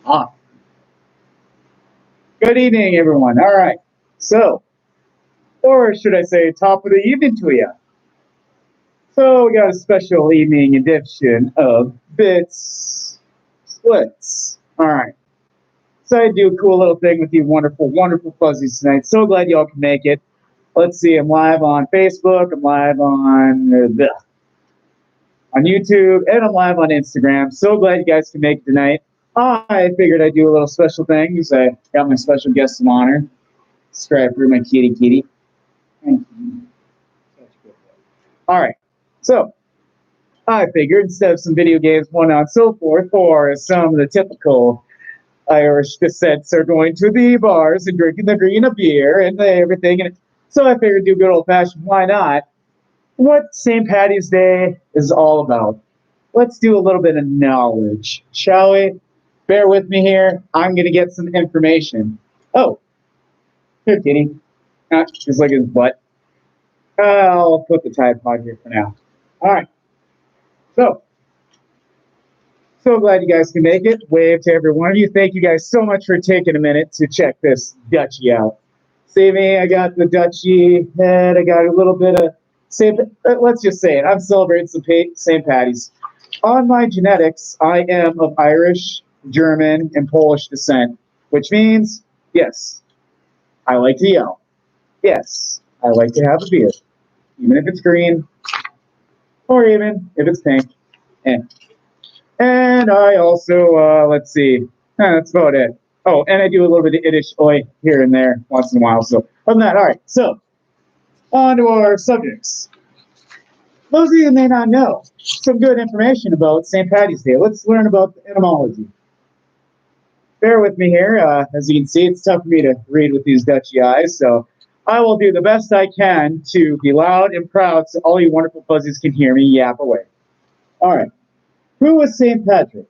Ah, good evening, everyone. All right. So, or should I say, top of the evening to you. So, we got a special evening edition of Bits Splitz. All right. So, I do a cool little thing with you wonderful, wonderful fuzzies tonight. So glad y'all can make it. Let's see. I'm live on Facebook. I'm live on YouTube, and I'm live on Instagram. So glad you guys can make it tonight. I figured I'd do a little special thing because I got my special guest of honor. Subscribe for my kitty. Thank you. All right. So I figured instead of some video games, whatnot, so forth, or some of the typical Irish descents are going to the bars and drinking the green of beer and everything. And so I figured do good old fashioned. Why not? What St. Patty's Day is all about. Let's do a little bit of knowledge, shall we? Bear with me here. I'm going to get some information. Oh, here, kitty. Just like his butt. I'll put the Tide Pod here for now. All right. So, so glad you guys can make it. Wave to every one of you. Thank you guys so much for taking a minute to check this duchy out. See me? I got the duchy head. I got a little bit of let's just say it. I'm celebrating some St. Patty's. On my genetics, I am of Irish, German, and Polish descent, which means, yes, I like to yell. Yes, I like to have a beer, even if it's green, or even if it's pink. And I also, let's see, that's about it. Oh, and I do a little bit of Yiddish oi here and there once in a while. So, other than that, all right. So, on to our subjects. Those of you who may not know some good information about St. Patty's Day. Let's learn about the etymology. Bear with me here. As you can see, it's tough for me to read with these Dutchy eyes, so I will do the best I can to be loud and proud so all you wonderful fuzzies can hear me yap away. All right. Who was St. Patrick?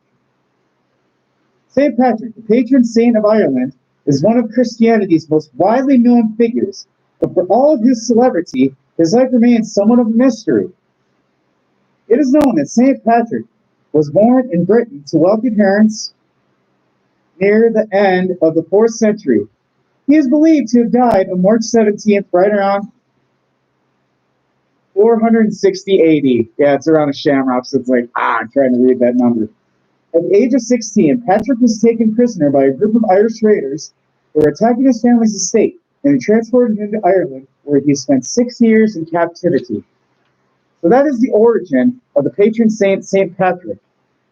St. Patrick, the patron saint of Ireland, is one of Christianity's most widely known figures, but for all of his celebrity, his life remains somewhat of a mystery. It is known that St. Patrick was born in Britain to wealthy parents near the end of the 4th century. He is believed to have died on March 17th, right around 460 AD. Yeah, it's around a shamrock, so it's like, I'm trying to read that number. At the age of 16, Patrick was taken prisoner by a group of Irish raiders who were attacking his family's estate, and they transported him to Ireland, where he spent 6 years in captivity. So that is the origin of the patron saint, St. Patrick.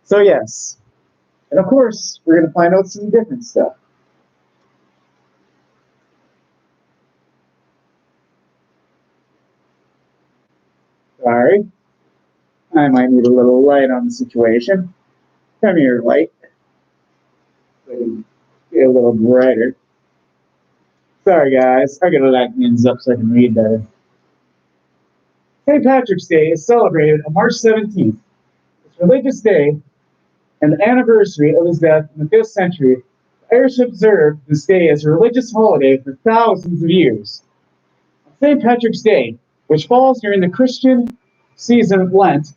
So yes, and of course, we're going to find out some different stuff. Sorry, I might need a little light on the situation. Come here, light. So I can get a little brighter. Sorry, guys. I gotta light things up so I can read better. St. Patrick's Day is celebrated on March 17th. It's a religious day and the anniversary of his death in the 5th century. The Irish observed this day as a religious holiday for thousands of years. On St. Patrick's Day, which falls during the Christian season of Lent,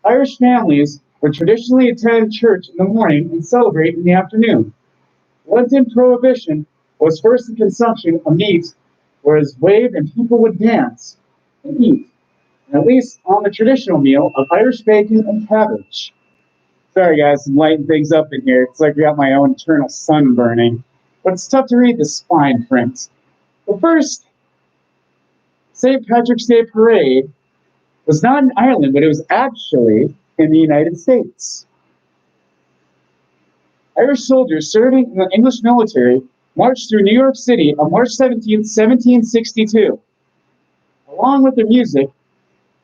Irish families would traditionally attend church in the morning and celebrate in the afternoon. Lenten prohibition was first the consumption of meat, whereas waved and people would dance and eat, and at least on the traditional meal of Irish bacon and cabbage. Sorry guys, I'm lighting things up in here. It's like I got my own internal sun burning. But it's tough to read the fine print. But first, St. Patrick's Day Parade was not in Ireland, but it was actually in the United States. Irish soldiers serving in the English military marched through New York City on March 17, 1762. Along with their music,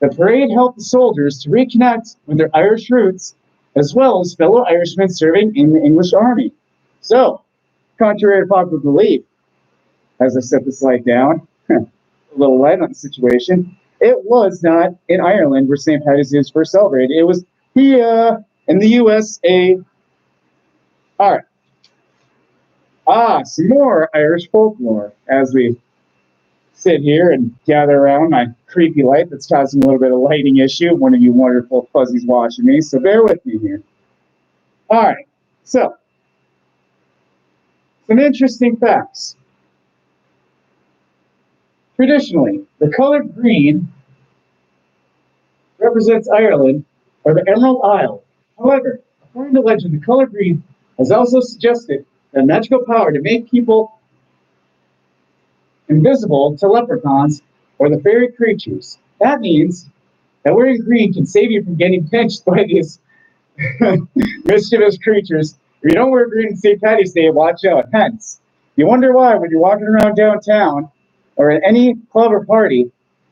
the parade helped the soldiers to reconnect with their Irish roots, as well as fellow Irishmen serving in the English army. So, contrary to popular belief, as I set this light down, a little light on the situation, it was not in Ireland where St. Patty's Day was first celebrated. It was here in the USA. All right. Some more Irish folklore as we sit here and gather around my creepy light that's causing a little bit of lighting issue. One of you wonderful fuzzies watching me, so bear with me here. All right. So, Some interesting facts. Traditionally, the color green represents Ireland or the Emerald Isle. However, according to legend, the color green has also suggested a magical power to make people invisible to leprechauns or the fairy creatures. That means that wearing green can save you from getting pinched by these mischievous creatures. If you don't wear green on St. Patty's Day, watch out. Hence, you wonder why when you're walking around downtown or at any club or party,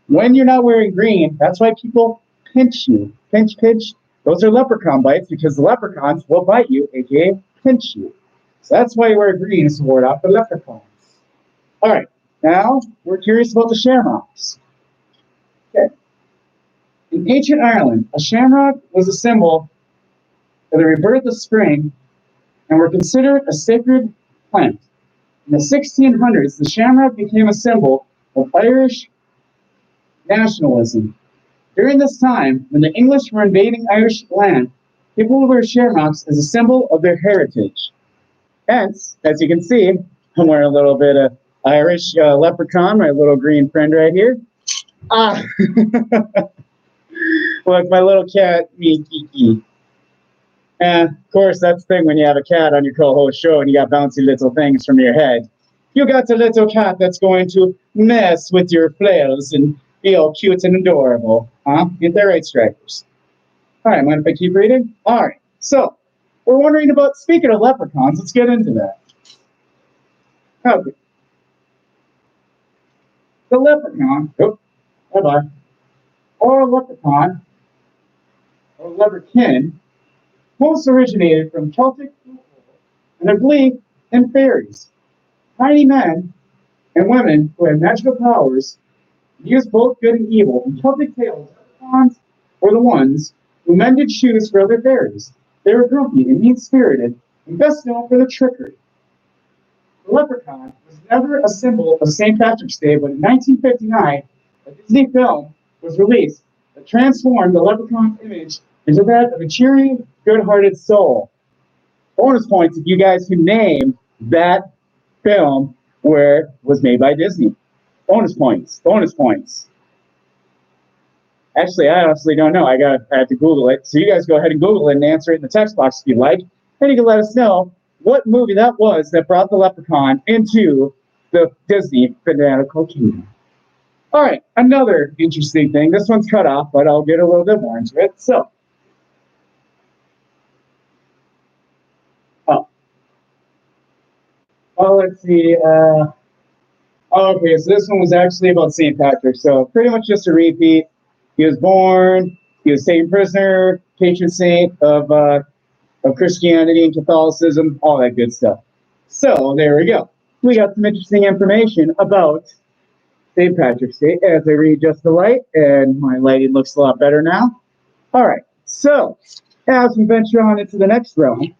when you're not wearing green, that's why people pinch you. Pinch, pinch. Those are leprechaun bites because the leprechauns will bite you, aka pinch you. So that's why you wear green is to ward off the leprechauns. All right, now we're curious about the shamrocks. Okay. In ancient Ireland, a shamrock was a symbol of the rebirth of spring and were considered a sacred plant. In the 1600s, the shamrock became a symbol of Irish nationalism. During this time, when the English were invading Irish land, people would wear shamrocks as a symbol of their heritage. Hence, as you can see, I'm wearing a little bit of Irish leprechaun, my little green friend right here. Ah, look, my little cat, me, Kiki. And of course, that's the thing when you have a cat on your co-host show and you got bouncy little things from your head. You got a little cat that's going to mess with your flails and be all cute and adorable. Huh? Get that right, strikers. All right, mind if I keep reading? All right, so we're wondering about, speaking of leprechauns, let's get into that. Okay. The leprechaun, bye-bye, or a leprechaun, or leprechaun, most originated from Celtic folklore and a belief in fairies. Tiny men and women who had magical powers used both good and evil. In Celtic tales, leprechauns were the ones who mended shoes for other fairies. They were grumpy and mean-spirited and best known for their trickery. The leprechaun was never a symbol of St. Patrick's Day, but in 1959, a Disney film was released that transformed the leprechaun's image into that of a cheery, good-hearted soul. Bonus points if you guys can name that film where it was made by Disney. Bonus points. Bonus points. Actually, I honestly don't know. I have to Google it. So you guys go ahead and Google it and answer it in the text box if you like. And you can let us know what movie that was that brought the leprechaun into the Disney fanatical kingdom. All right, another interesting thing. This one's cut off, but I'll get a little bit more into it. So, let's see. Okay, so this one was actually about St. Patrick. So pretty much just a repeat. He was born. He was taken prisoner, patron saint of Christianity and Catholicism, all that good stuff. So there we go. We got some interesting information about St. Patrick's Day as I readjust the light, and my lighting looks a lot better now. All right, so as we venture on into the next round,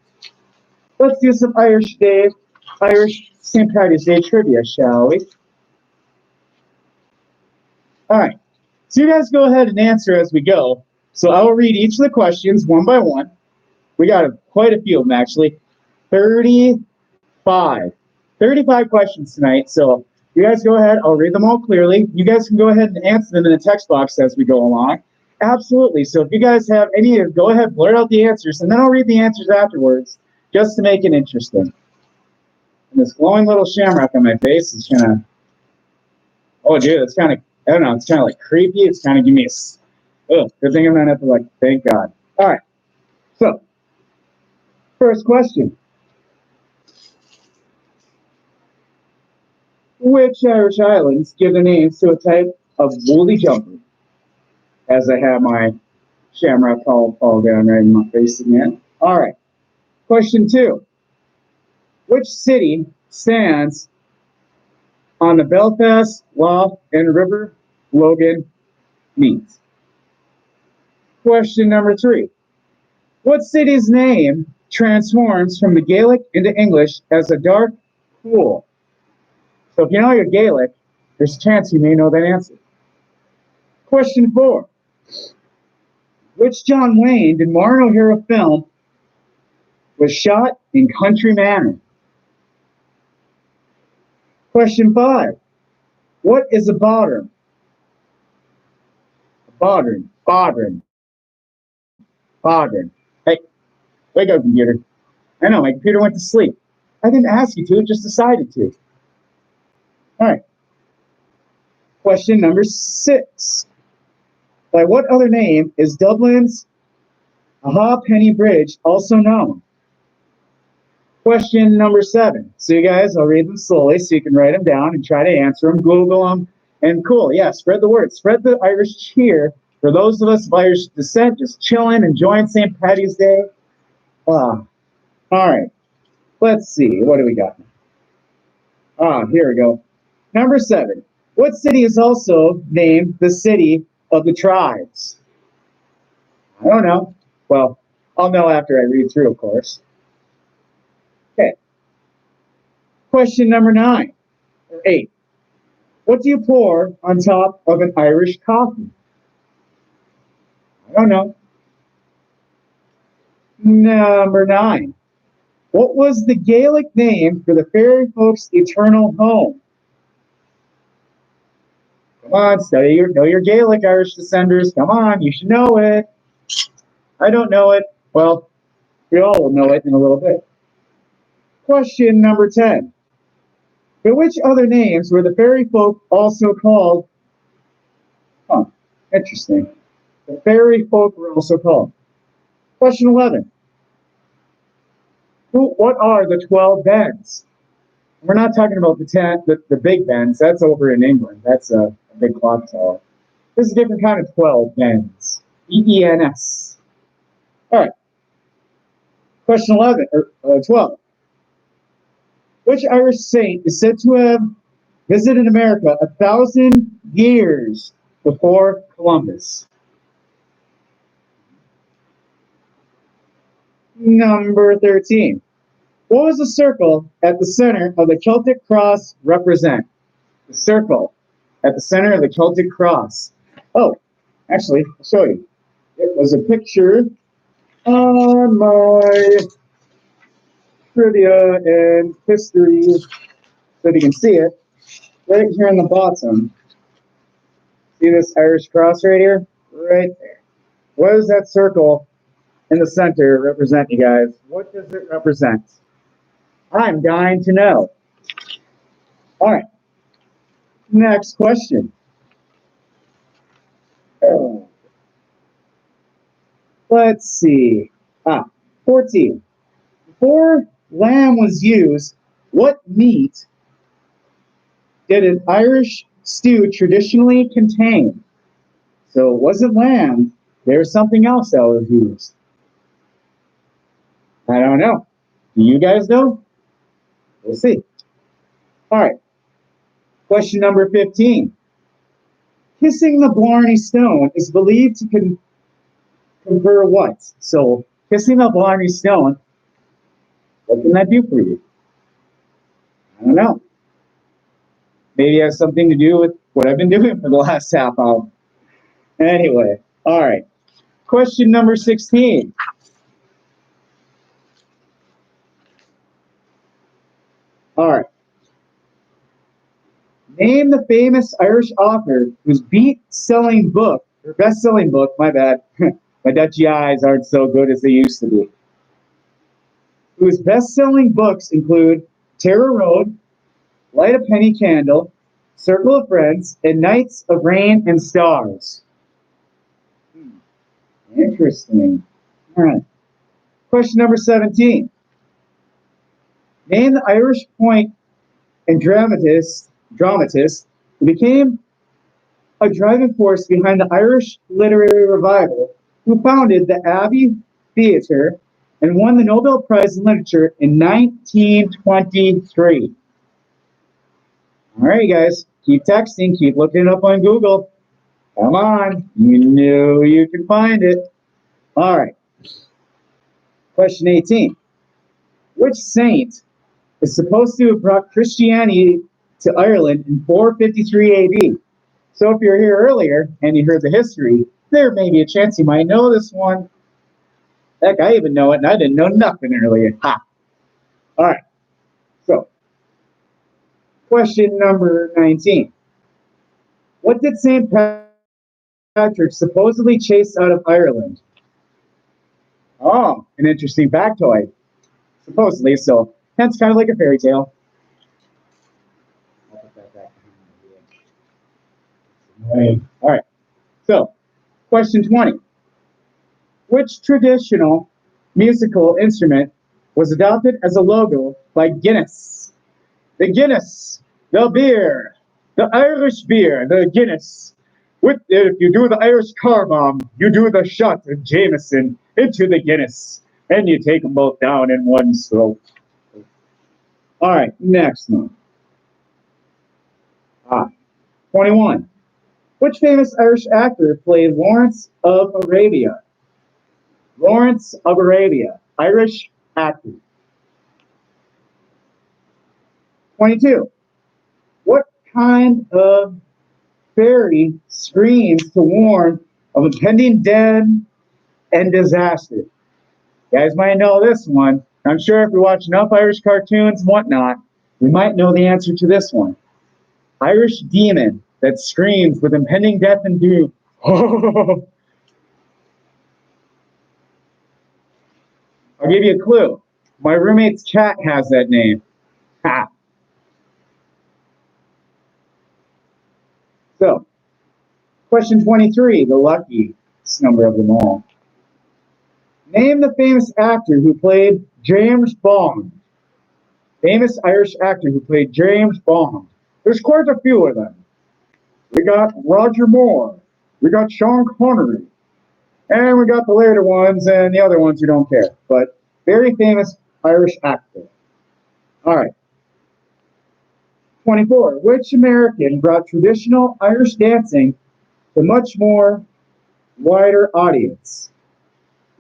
let's do some Irish St. Patrick's Day trivia, shall we? All right, so you guys go ahead and answer as we go. So I will read each of the questions one by one. We got quite a few of them, actually. 35 questions tonight. So you guys go ahead. I'll read them all clearly. You guys can go ahead and answer them in the text box as we go along. Absolutely. So if you guys have any, go ahead, blurt out the answers, and then I'll read the answers afterwards, just to make it interesting. And this glowing little shamrock on my face is kind of, oh, dude, it's kind of, I don't know, it's kind of like creepy. It's kind of giving me a, good thing I'm not have to, like, thank God. All right. So, first question. Which Irish islands give the names to a type of woolly jumper? As I have my shamrock fall down right in my face again. All right. Question 2. Which city stands on the Belfast, Lough, and River Logan meets? Question number 3. What city's name transforms from the Gaelic into English as a dark pool? So if you know your Gaelic, there's a chance you may know that answer. Question 4. Which John Wayne and Maureen O'Hara film was shot in Country Manor? Question 5. What is a bodern? Bodern. Hey, wake up, computer. I know, my computer went to sleep. I didn't ask you to, it just decided to. All right. Question number 6. By what other name is Dublin's Penny Bridge also known? Question number 7. So you guys, I'll read them slowly so you can write them down and try to answer them, Google them, and cool, yeah, spread the word. Spread the Irish cheer for those of us of Irish descent, just chilling, enjoying St. Paddy's Day. All right, let's see, what do we got? Here we go. Number 7. What city is also named the City of the Tribes? I don't know. Well, I'll know after I read through, of course. Okay. Question number 9, or 8. What do you pour on top of an Irish coffee? I don't know. Number 9. What was the Gaelic name for the fairy folks' eternal home? Come on, know your Gaelic, Irish descenders. Come on, you should know it. I don't know it. Well, we all will know it in a little bit. Question number 10. By which other names were the fairy folk also called? Huh, interesting. The fairy folk were also called. Question 11. What are the 12 bends? We're not talking about the big bends. That's over in England. That's a big clock tower. This is a different kind of 12 bends. E-E-N-S. All right. Question 11, or 12. Which Irish saint is said to have visited America 1,000 years before Columbus? Number 13. What was the circle at the center of the Celtic cross represent? The circle at the center of the Celtic cross. Oh, actually, I'll show you. It was a picture on my trivia and history, so you can see it right here on the bottom. See this Irish cross right here? Right there. What does that circle in the center represent, you guys? What does it represent? I'm dying to know. All right. Next question. Let's see. 14. Before lamb was used, what meat did an Irish stew traditionally contain? So it wasn't lamb. There was something else that was used. I don't know. Do you guys know? We'll see. All right. Question number 15. Kissing the Blarney Stone is believed to confer what? So kissing the Blarney Stone, what can that do for you? I don't know. Maybe it has something to do with what I've been doing for the last half hour. Anyway, all right. Question number 16. All right. Name the famous Irish author whose best-selling book, my bad, my Dutchy eyes aren't so good as they used to be, whose best-selling books include Terror Road, Light a Penny Candle, Circle of Friends, and Nights of Rain and Stars. Interesting. All right. Question number 17. Name the Irish poet and dramatist who became a driving force behind the Irish literary revival, who founded the Abbey Theatre and won the Nobel Prize in Literature in 1923. All right, guys, keep texting, keep looking it up on Google. Come on, you know you can find it. All right. Question 18. Which saint is supposed to have brought Christianity to Ireland in 453 AD? So if you're here earlier and you heard the history, there may be a chance you might know this one. Heck, I even know it, and I didn't know nothing earlier. Ha! All right. So, Question number 19. What did St. Patrick supposedly chase out of Ireland? Oh, an interesting factoid. Supposedly, so hence kind of like a fairy tale. All right. So, question 20. Which traditional musical instrument was adopted as a logo by Guinness? The Guinness, the beer, the Irish beer, the Guinness. If you do the Irish car bomb, you do the shot of Jameson into the Guinness, and you take them both down in one stroke. All right, next one. 21. Which famous Irish actor played Lawrence of Arabia? Lawrence of Arabia, Irish actor. 22. What kind of fairy screams to warn of impending death and disaster? You guys might know this one. I'm sure if you watch enough Irish cartoons and whatnot, you might know the answer to this one. Irish demon that screams with impending death and doom. I'll give you a clue. My roommate's cat has that name. Ha. So, question 23, the luckiest number of them all. Name the famous actor who played James Bond. Famous Irish actor who played James Bond. There's quite a few of them. We got Roger Moore. We got Sean Connery. And we got the later ones and the other ones who don't care. But very famous Irish actor. All right. 24. Which American brought traditional Irish dancing to a much more wider audience?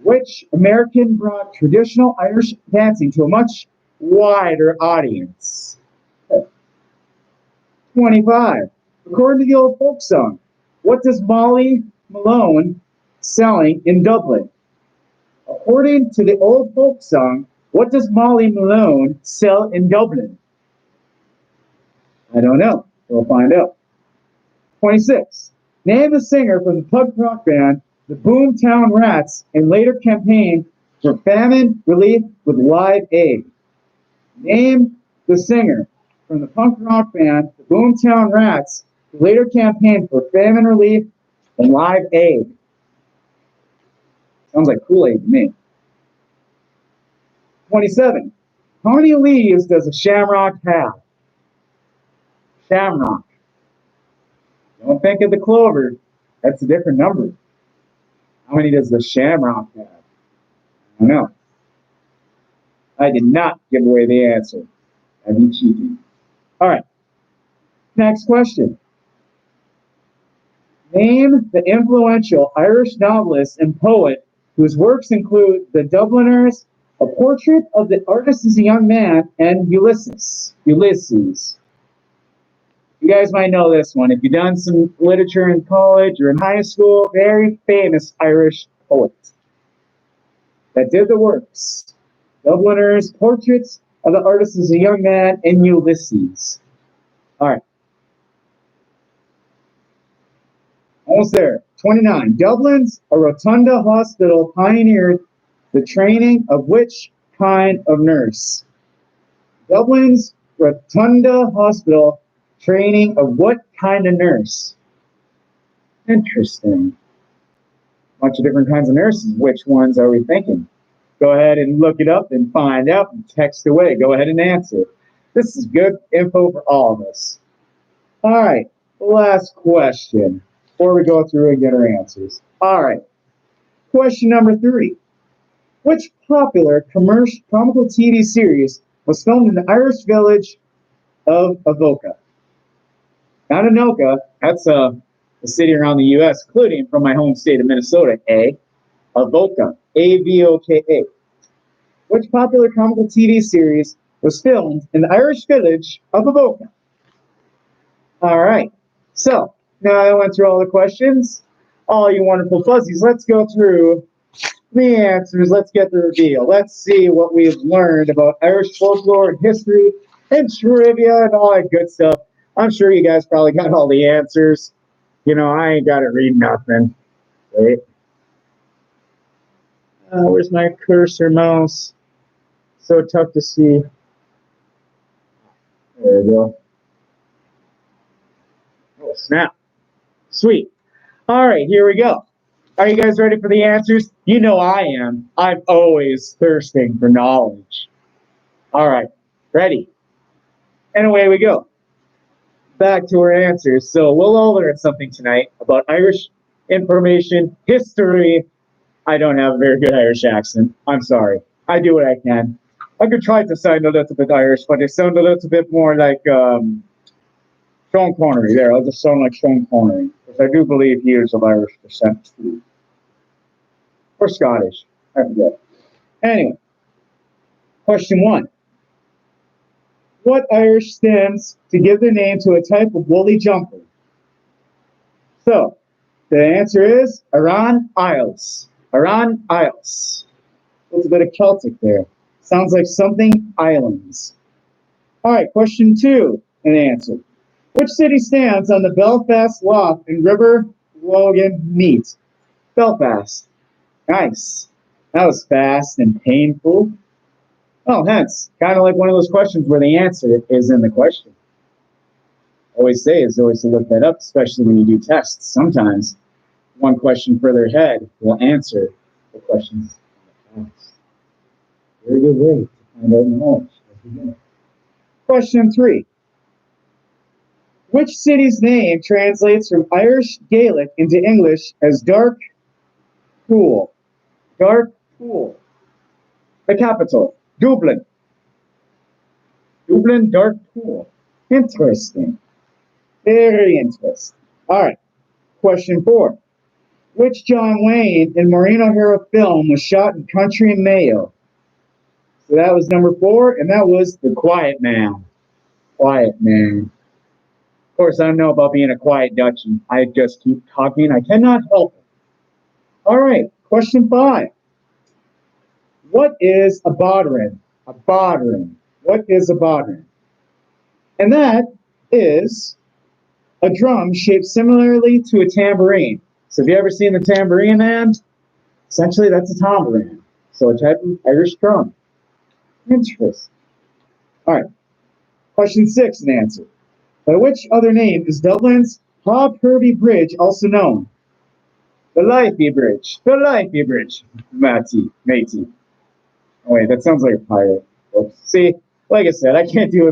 Which American brought traditional Irish dancing to a much wider audience? 25. According to the old folk song, what does Molly Malone selling in Dublin? According to the old folk song, what does Molly Malone sell in Dublin? I don't know. We'll find out. 26. Name the singer from the punk rock band, the Boomtown Rats, and later campaigned for famine relief with Live Aid. Name the singer from the punk rock band, the Boomtown Rats, who later campaigned for famine relief and Live Aid. Sounds like Kool-Aid to me. 27. How many leaves does a shamrock have? Shamrock. Don't think of the clover. That's a different number. How many does the shamrock have? I don't know. I did not give away the answer. I'd be cheating. All right. Next question. Name the influential Irish novelist and poet whose works include The Dubliners, A Portrait of the Artist as a Young Man, and Ulysses. Ulysses. You guys might know this one. If you've done some literature in college or in high school, very famous Irish poet that did the works. Dubliners, Portraits of the Artist as a Young Man, and Ulysses. All right. Almost there. 29. Dublin's a Rotunda Hospital pioneered the training of which kind of nurse? Dublin's Rotunda Hospital training of what kind of nurse? Interesting. Bunch of different kinds of nurses. Which ones are we thinking? Go ahead and look it up and find out and text away. Go ahead and answer. This is good info for all of us. All right, last question before we go through and get our answers. All right, question number 3. Which popular comical TV series was filmed in the Irish village of Avoca? Not Anoka, that's a city around the U.S., including from my home state of Minnesota, Avoca, A-V-O-K-A. Which popular comical TV series was filmed in the Irish village of Avoca? All right, so now I went through all the questions. All you wonderful fuzzies, let's go through the answers. Let's get the reveal. Let's see what we've learned about Irish folklore and history and trivia and all that good stuff. I'm sure you guys probably got all the answers. You know, I ain't got to read nothing. Wait. Where's my cursor mouse? So tough to see. There we go. Oh, snap. Sweet. All right, here we go. Are you guys ready for the answers? You know I am. I'm always thirsting for knowledge. All right, ready? And away we go. Back to our answers. So we'll all learn something tonight about Irish information, history. I don't have a very good Irish accent. I'm sorry. I do what I can. I could try to sound a little bit Irish, but it sounds a little bit more like Sean Connery. There, I'll just sound like Sean Connery. Because I do believe he is of Irish descent too. Or Scottish. I forget. Anyway, question 1. What Irish stands to give their name to a type of woolly jumper? So, the answer is Aran Isles. Aran Isles. There's a bit of Celtic there. Sounds like something islands. All right, question 2, an answer. Which city stands on the Belfast Lough and River Logan meet? Belfast. Nice. That was fast and painful. Oh, hence, kind of like one of those questions where the answer is in the question. Always say is always to look that up, especially when you do tests. Sometimes one question further ahead will answer the questions on the test. Very good way to find out knowledge. Question 3. Which city's name translates from Irish Gaelic into English as dark pool? Dark pool. The capital, Dublin. Dublin, dark pool. Interesting. Very interesting. All right. Question 4. Which John Wayne and Maureen O'Hara film was shot in Country and Mayo? So that was number 4, and that was The Quiet Man. Quiet Man. Of course, I don't know about being a quiet Dutchie. I just keep talking. I cannot help it. All right. Question 5. What is a bodhran? A bodhran. What is a bodhran? And that is a drum shaped similarly to a tambourine. So have you ever seen the tambourine man? Essentially, that's a tambourine. So a type of Irish drum. Interesting. All right. Question 6, an answer. By which other name is Dublin's Hob Herby Bridge also known? The Liffey Bridge. The Liffey Bridge. Matey. Oh, wait, that sounds like a pirate. Oops. See, like I said, I can't do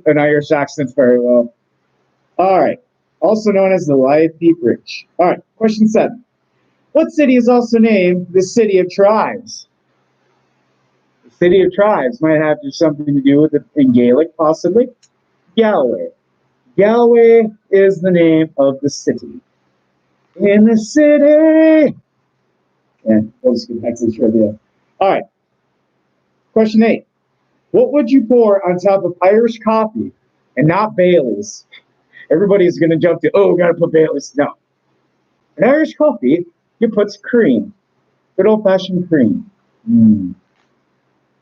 an Irish accent very well. All right. Also known as the Liffey Bridge. All right. Question 7. What city is also named the City of Tribes? The City of Tribes might have something to do with it in Gaelic, possibly. Galway. Galway is the name of the city. In the city. Yeah, we'll just get back to the trivia. All right. Question 8. What would you pour on top of Irish coffee and not Bailey's? Everybody's going to jump to, oh, got to put Bailey's. No. In Irish coffee, you put cream. Good old-fashioned cream. And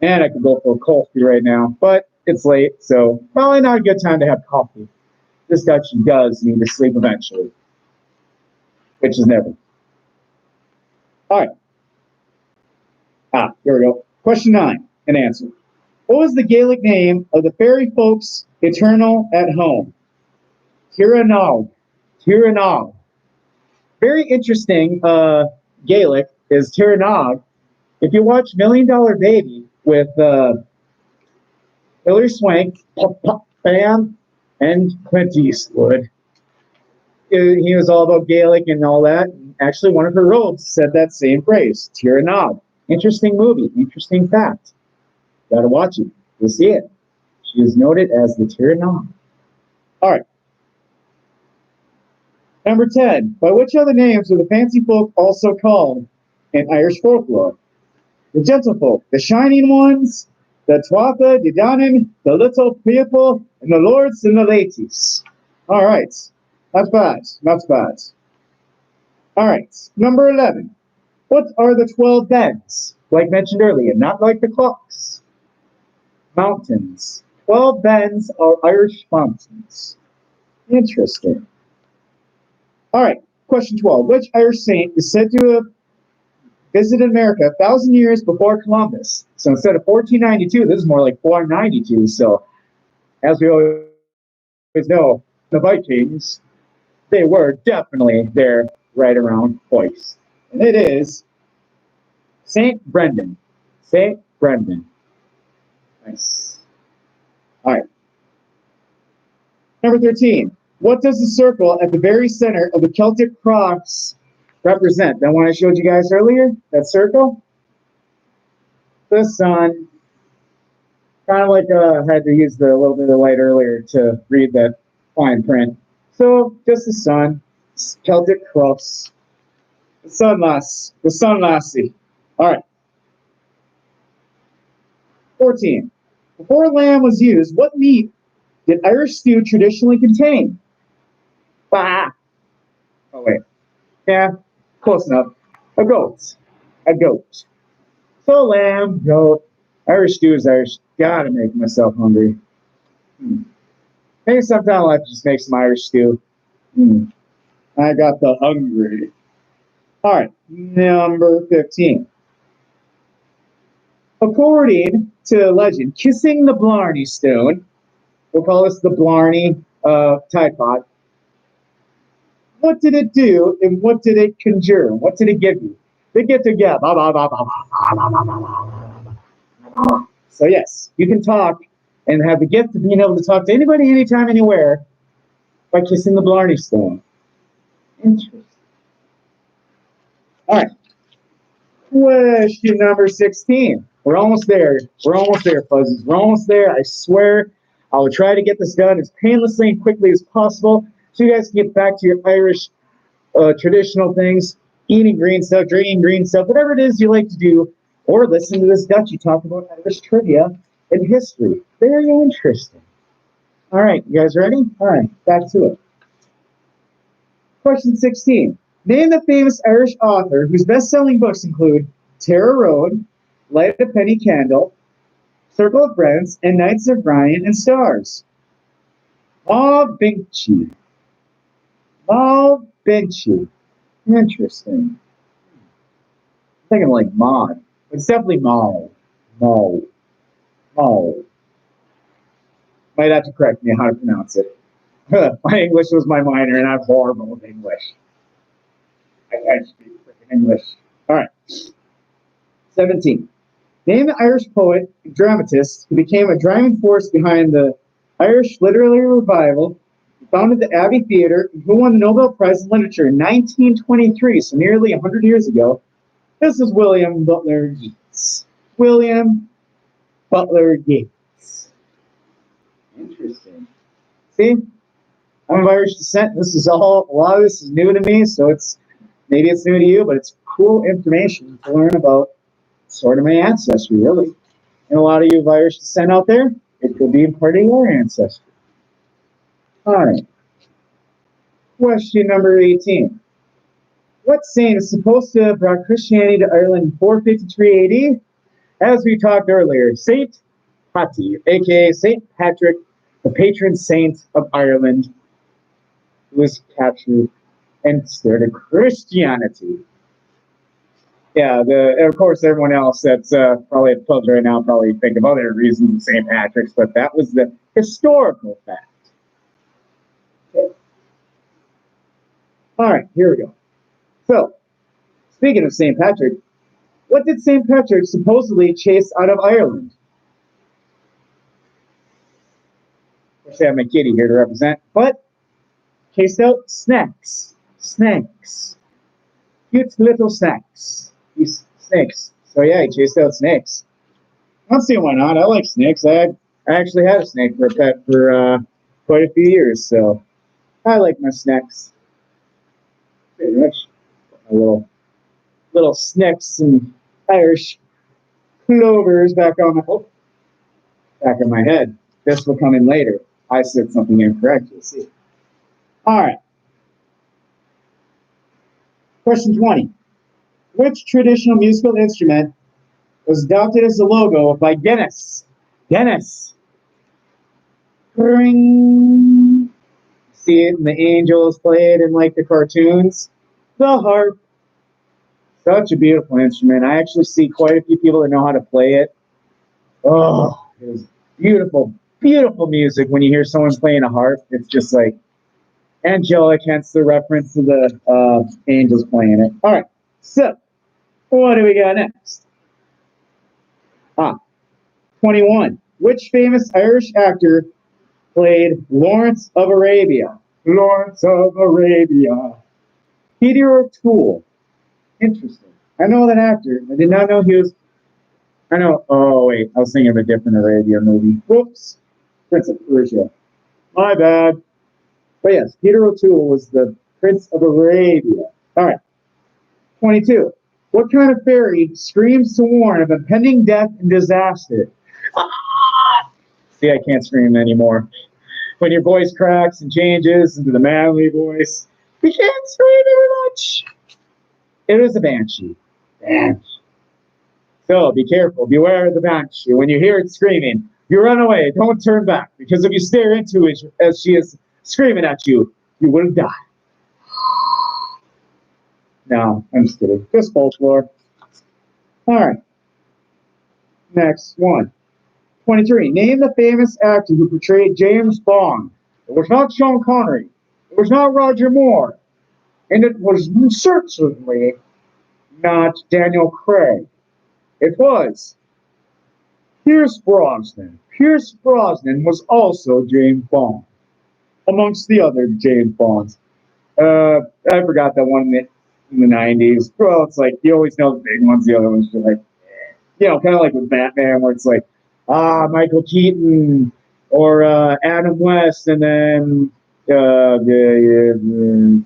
I could go for a coffee right now, but it's late, so probably not a good time to have coffee. This Dutchie does need to sleep eventually, which is never. All right. Here we go. Question 9, an answer. What was the Gaelic name of the fairy folks eternal at home? Tiranog. Tiranog. Very interesting Gaelic is Tiranog. If you watch $1 Million Baby with Hilary Swank, Pop Pop Bam, and Clint Eastwood, he was all about Gaelic and all that. Actually, one of her roles said that same phrase, Tiranog. Interesting movie, interesting fact. Gotta watch it. You'll see it. She is noted as the Tiranog. All right. Number 10. By which other names are the fancy folk also called in Irish folklore? The gentlefolk, the shining ones, the Tuatha, the Danim, the little people, and the lords and the ladies. All right. Not bad. Not bad. All right. Number 11. What are the 12 bends? Like mentioned earlier, not like the clocks. Mountains. 12 bends are Irish fountains. Interesting. All right, question 12. Which Irish saint is said to have visited America 1,000 years before Columbus? So instead of 1492, this is more like 492. So, as we always know, the Vikings, they were definitely there right around twice. And it is St. Brendan. St. Brendan. Nice. All right. Number 13. What does the circle at the very center of the Celtic cross represent? That one I showed you guys earlier? That circle? The sun. Kind of like I had to use the little bit of the light earlier to read that fine print. So, just the sun. Celtic cross. The sun lass. The sun lassie. All right. 14. Before lamb was used, what meat did Irish stew traditionally contain? Bah! Oh, wait. Yeah, close enough. A goat. A goat. So, lamb, goat. Irish stew is Irish. Gotta make myself hungry. Maybe sometime I'll have to just make some Irish stew. I got the hungry. All right, number 15. According to legend, kissing the Blarney Stone, we'll call this the Blarney Tide Pod. What did it do and what did it conjure? What did it give you? They get together. So yes, you can talk and have the gift of being able to talk to anybody, anytime, anywhere by kissing the Blarney Stone. Interesting. All right. Question number 16. We're almost there. We're almost there, fuzzies. We're almost there. I swear I will try to get this done as painlessly and quickly as possible so you guys can get back to your Irish traditional things, eating green stuff, drinking green stuff, whatever it is you like to do, or listen to this Dutchie talk about Irish trivia and history. Very interesting. All right, you guys ready? All right, back to it. Question 16. Name the famous Irish author whose best-selling books include Tara Road, Light a Penny Candle, Circle of Friends, and Knights of Ryan and Stars. Bob Benchy. Bob Benchy. Interesting. I'm thinking like Maud. It's definitely Maud. Maud. Maud. Might have to correct me how to pronounce it. My English was my minor, and I'm horrible with English. I speak freaking English. All right. 17. Name the Irish poet and dramatist who became a driving force behind the Irish literary revival, who founded the Abbey Theatre, and who won the Nobel Prize in Literature in 1923, so nearly 100 years ago. This is William Butler Yeats. William Butler Yeats. Interesting. See? I'm of Irish descent. This is all, a lot of this is new to me, so maybe it's new to you, but it's cool information to learn about sort of my ancestry, really. And a lot of you of Irish descent out there, it could be a part of your ancestry. All right. Question number 18. What saint is supposed to have brought Christianity to Ireland in 453 AD? As we talked earlier, Saint Patti, aka Saint Patrick, the patron saint of Ireland, who was captured and started Christianity. Yeah, of course, everyone else that's probably at pubs right now probably think of other reasons of St. Patrick's, but that was the historical fact. Okay. All right, here we go. So, speaking of St. Patrick, what did St. Patrick supposedly chase out of Ireland? Of course, I have my kitty here to represent, but chased out snacks. Snakes. Cute little snacks. These snakes. So yeah, he chased out snakes. I don't see why not. I like snakes. I actually had a snake for a pet for quite a few years, so I like my snacks. Pretty much. My little snacks and Irish clovers back on my head. This will come in later. I said something incorrect. You'll see. All right. Question 20. Which traditional musical instrument was adopted as the logo by Guinness? Guinness. Ring. See it in the angels, play it in like the cartoons. The harp. Such a beautiful instrument. I actually see quite a few people that know how to play it. Oh, it is beautiful, beautiful music when you hear someone playing a harp. It's just like angelic, hence the reference to the angels playing it. All right, so what do we got next? 21. Which famous Irish actor played Lawrence of Arabia? Lawrence of Arabia. Peter O'Toole. Interesting. I know that actor. I did not know he was. I know. Oh, wait. I was thinking of a different Arabia movie. Whoops. Prince of Persia. My bad. But yes, Peter O'Toole was the Prince of Arabia. All right. 22. What kind of fairy screams to warn of impending death and disaster? See, I can't scream anymore. When your voice cracks and changes into the manly voice, you can't scream very much. It is a banshee. Banshee. So be careful. Beware of the banshee. When you hear it screaming, you run away. Don't turn back. Because if you stare into it as she is screaming at you, you will die. No, I'm just kidding. Just folklore. All right. Next one. 23. Name the famous actor who portrayed James Bond. It was not Sean Connery. It was not Roger Moore. And it was certainly not Daniel Craig. It was Pierce Brosnan. Pierce Brosnan was also James Bond, amongst the other James Bonds. I forgot that one in the 90s. Well, it's like you always know the big ones, the other ones are like, kind of like with Batman, where it's like, Michael Keaton or Adam West, and then the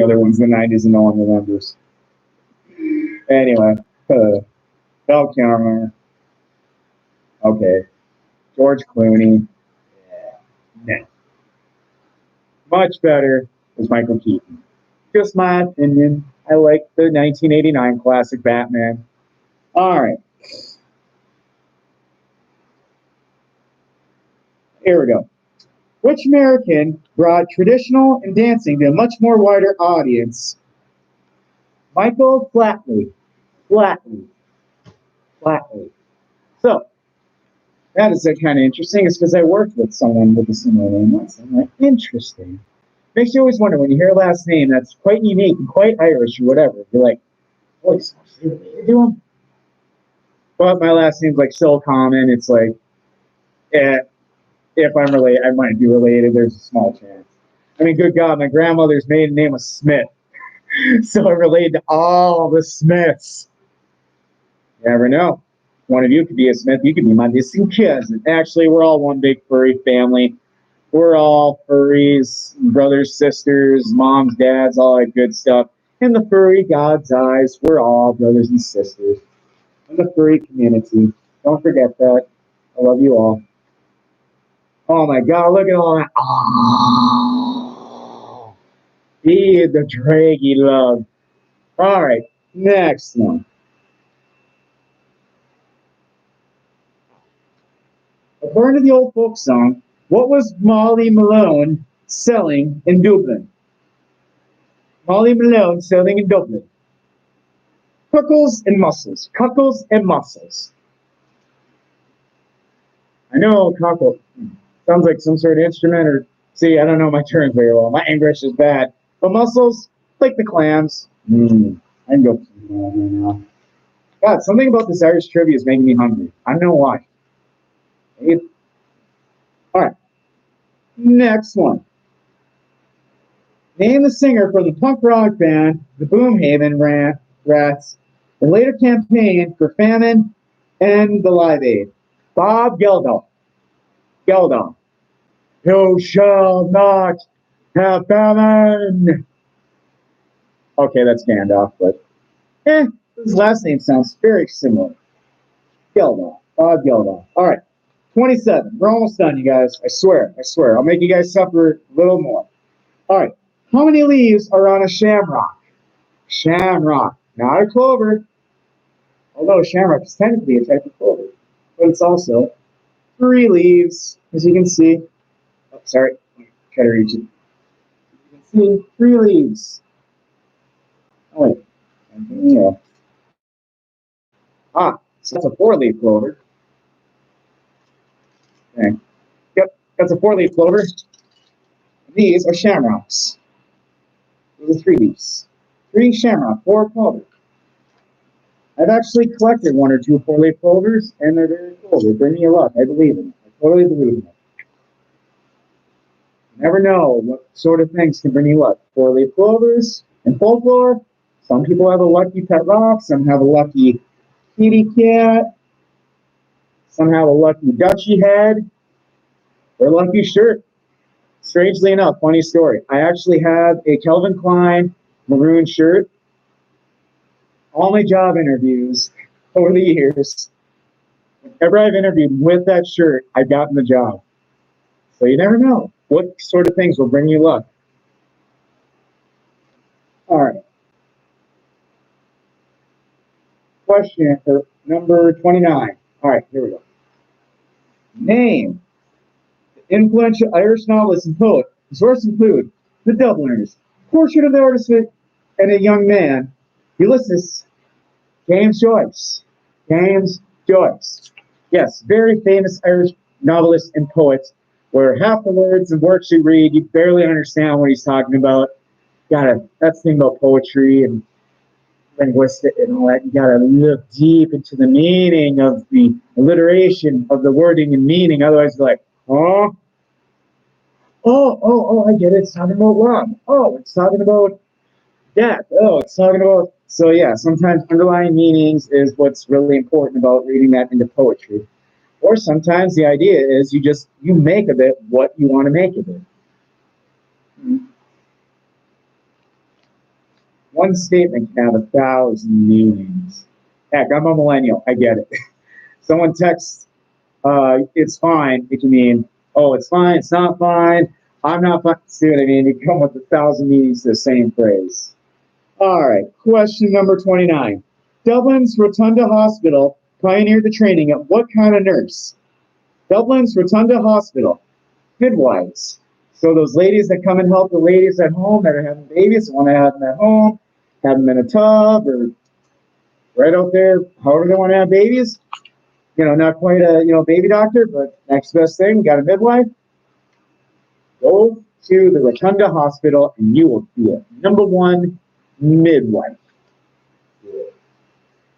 other ones in the 90s and no one remembers. Anyway, Val Kilmer. Okay. George Clooney. Yeah. No. Much better is Michael Keaton. Just my opinion. I like the 1989 classic Batman. All right. Here we go. Which American brought traditional and dancing to a much more wider audience? Michael Flatley. Flatley. Flatley. So, that is kind of interesting. It's because I worked with someone with a similar name once. I'm like, interesting. Makes you always wonder when you hear a last name that's quite unique and quite Irish or whatever. You're like, boy, so related to him. But my last name's like so common. It's like, if I'm related, I might be related. There's a small chance. I mean, good God, my grandmother's maiden name was Smith. So I related to all the Smiths. You never know. One of you could be a Smith. You could be my distant cousin. Actually, we're all one big furry family. We're all furries, brothers, sisters, moms, dads, all that good stuff. In the furry God's eyes, we're all brothers and sisters. In the furry community. Don't forget that. I love you all. Oh my God, look at all that. Oh, the draggy love. All right, next one. According to the old folk song, what was Molly Malone selling in Dublin? Molly Malone selling in Dublin. Cuckles and mussels. Cuckles and mussels. I know cockle sounds like some sort of instrument or see, I don't know my terms very well. My English is bad. But mussels, like the clams. I can go now. God, something about this Irish trivia is making me hungry. I don't know why. All right. Next one. Name the singer for the punk rock band, the Boomhaven Rats, and later campaigned for famine and the Live Aid. Bob Geldof. Geldof. You shall not have famine. Okay, that's Gandalf, but his last name sounds very similar. Geldof. Bob Geldof. All right. 27. We're almost done, you guys. I swear. I swear. I'll make you guys suffer a little more. All right. How many leaves are on a shamrock? Shamrock. Not a clover. Although shamrock is technically a type of clover. But it's also Three leaves, as you can see. Oh, sorry, try to reach it. You can see three leaves. Oh wait, yeah. Ah, so that's a four-leaf clover. Okay. Yep, that's a four-leaf clover. These are shamrocks. Those are three leaves. Three shamrock, four clover. I've actually collected one or two four-leaf clovers, and they're very cool. They bring me a luck. I believe in it. I totally believe in it. You never know what sort of things can bring you luck. Four-leaf clovers and folklore. Some people have a lucky pet rock. Some have a lucky kitty cat. Some have a lucky duchy head. Or a lucky shirt. Strangely enough, funny story. I actually have a Calvin Klein maroon shirt. All my job interviews over the years, whenever I've interviewed with that shirt, I've gotten the job. So you never know what sort of things will bring you luck. All right. Question for number 29. All right, here we go. Name the influential Irish novelist and poet. Sources include The Dubliners, Portrait of the Artist and a Young Man, Ulysses, James Joyce. James Joyce. Yes, very famous Irish novelist and poet, where half the words and works you read, you barely understand what he's talking about. That's the thing about poetry and linguistic and all that. You gotta look deep into the meaning of the alliteration of the wording and meaning. Otherwise, you're like, I get it. It's talking about love. Oh, it's talking about death. Oh, it's talking about. So yeah, sometimes underlying meanings is what's really important about reading that into poetry. Or sometimes the idea is you make of it what you want to make of it. One statement can have 1,000 meanings. Heck, I'm a millennial. I get it. Someone texts, it's fine. It can mean, oh, it's fine. It's not fine. I'm not fine. See what I mean? You come with 1,000 meanings to the same phrase. All right. Question number 29. Dublin's Rotunda Hospital pioneered the training of what kind of nurse? Dublin's Rotunda Hospital. Midwives. So those ladies that come and help the ladies at home that are having babies, want to have them at home, have them in a tub or right out there, however they want to have babies. Not quite a baby doctor, but next best thing, got a midwife. Go to the Rotunda Hospital and you will be a number one midwife.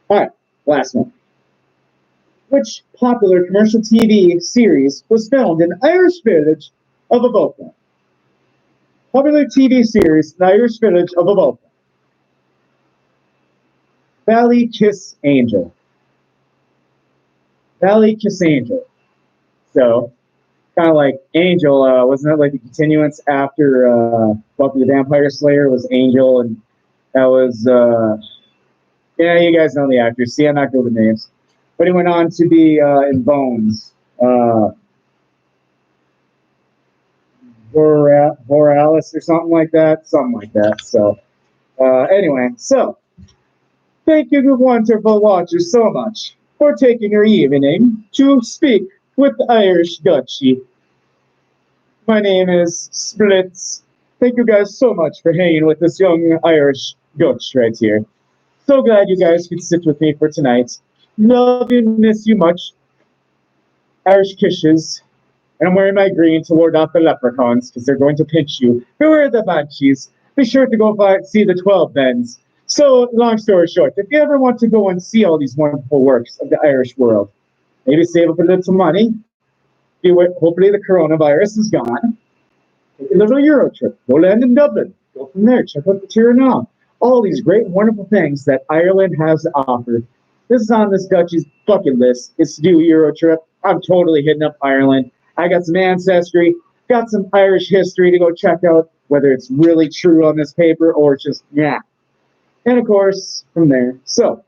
All right, last one. Which popular commercial TV series was filmed in the Irish village of Avoca? Popular TV series in the Irish village of Avoca. Valley Kiss Angel. Valley Kiss Angel. So, kind of like Angel, wasn't it like the continuance after Buffy the Vampire Slayer was Angel, and that was, yeah, you guys know the actors. See, I'm not good with names. But he went on to be in Bones. Borealis or something like that. Something like that. So, anyway, so thank you, good wonderful watchers, so much for taking your evening to speak with the Irish Duchy. My name is Splitz. Thank you guys so much for hanging with this young Irish Dutch right here. So glad you guys could sit with me for tonight. Love you, miss you much. Irish kisses. And I'm wearing my green to ward off the leprechauns because they're going to pinch you. Beware the banshees. Be sure to go see the 12 bends. So, long story short, if you ever want to go and see all these wonderful works of the Irish world, maybe save up a little money. Hopefully the coronavirus is gone. Take a little Euro trip. Go land in Dublin. Go from there. Check out the Tirana. All these great, wonderful things that Ireland has to offer. This is on this Dutch's bucket list. It's to do a Euro trip. I'm totally hitting up Ireland. I got some ancestry, got some Irish history to go check out, whether it's really true on this paper or just, yeah. And of course, from there. So,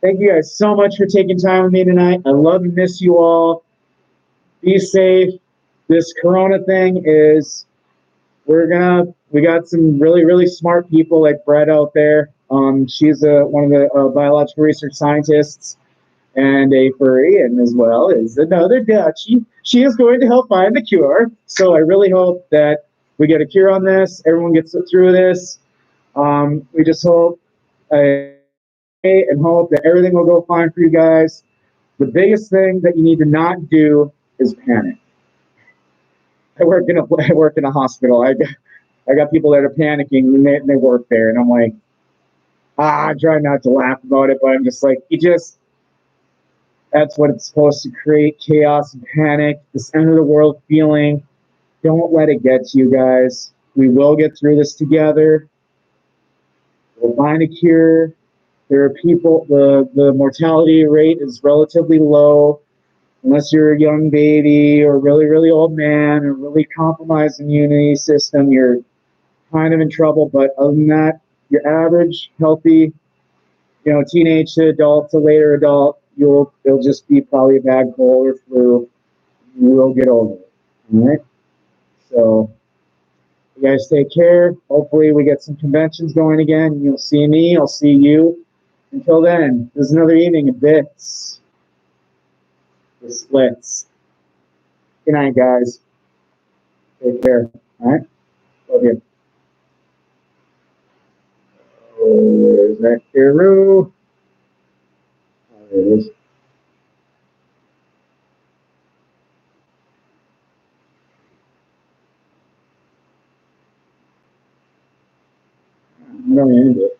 thank you guys so much for taking time with me tonight. I love and miss you all. Be safe. This Corona thing is, we got some really, really smart people like Brett out there. She's one of the biological research scientists. and a furry, and as well as another Dutchie. She is going to help find the cure. So I really hope that we get a cure on this. Everyone gets through this. We just hope and hope that everything will go fine for you guys. The biggest thing that you need to not do is panic. I work in a hospital. I got people that are panicking and they work there, and I'm like, I try not to laugh about it, but I'm just like, you just that's what it's supposed to create chaos and panic, this end of the world feeling. Don't let it get to you guys. We will get through this together. We'll find a cure. There are people, the mortality rate is relatively low unless you're a young baby or a really, really old man or really compromised immunity system. You're kind of in trouble. But other than that, your average, healthy, teenage to adult to later adult, it'll just be probably a bad cold or flu. You will get over it. All right. So you guys take care. Hopefully we get some conventions going again. You'll see me. I'll see you. Until then, there's another evening of bits. The Splitz. Good night, guys. Take care. All right. Love you. Oh, there's that Kiru. Oh, there it is. I'm going to end it.